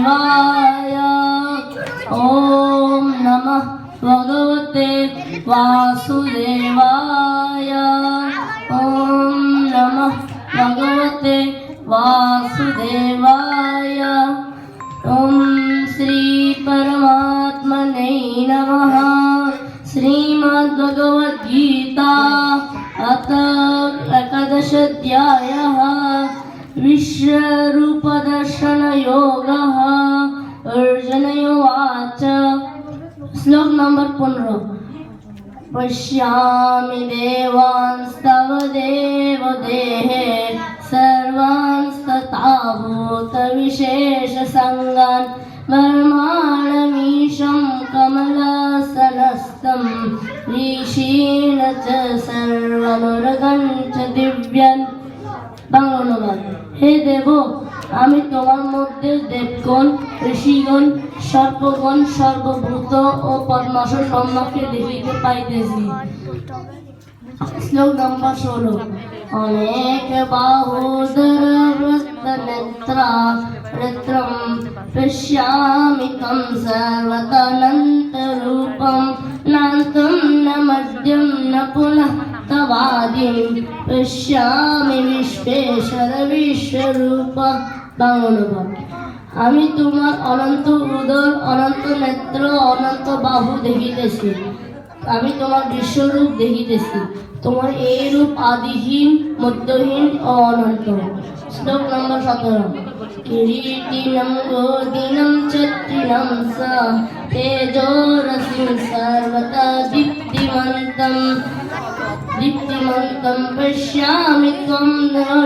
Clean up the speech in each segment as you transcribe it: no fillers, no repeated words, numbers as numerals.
वासुदेवाय। ओम नमः भगवते वासुदेवाय। ओम नमः भगवते वासुदेवाय। ओम श्री परमात्मने नमः। श्रीमद्भगवद्गीता अथ एकादशाध्यायः विश्वरूपदर्शनयोगः। अर्जुन उवाच। श्लोक नंबर 15। पश्यामि देवांस्तव देवदेहे सर्वांस्तथा भूतविशेषसङ्गान् ब्रह्माणमीशं कमलासनस्थं ऋषीन् च सर्वानुरगान् च दिव्यान्। বাংলা অনুবাদ। হে দেব, আমি তোমার মধ্যে দেবগণ, ঋষিগণ, সর্পগণ, সর্বভূত ও পদ্মাসন ব্রহ্মাকে দেখিতে পাইতেছি। শ্লোক নম্বর 16। অনেক বাহুদর নেত্রা নেত্রম পশ্যামি তম সর্বতনন্তরূপম নান্তম ন মধ্যম ন পুনঃ তবাদিম পশ্যামি বিশ্বেশ্বর বিশ্বরূপ। বাংলা অনুবাদ। আমি তোমার অনন্ত উদর, অনন্ত নেত্র, অনন্ত বাহু দেখিতেছি। আমি তোমার বিশ্বরূপ দেখিতেছি। তোমার এই রূপ আদিহীন, মধ্যহীন ও অনন্ত। শ্লোক নম্বর 17। কিরীটিনম গোদিনম চত্রিনম স তেজোরসিং সর্বতা দীপ্তিমন্তম দীপ্তিমন্তম পশ্যামি ত্বং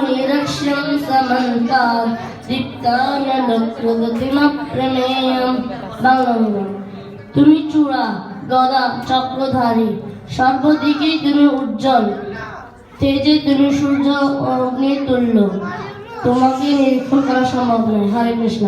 নিরক্ষ্যং সমন্তাৎ দীপ্তানলোকপ্রদতিমপ্রমেয়ম। বাংলা অনুবাদ। তুমি চূড়া, গদা, চক্রধারী, সর্বদিকেই তুমি উজ্জ্বল, তেজে তুমি সূর্য ও অগ্নির তুল্য। তোমাকে নিরীক্ষণ করা সম্ভব নয়। হরে কৃষ্ণ।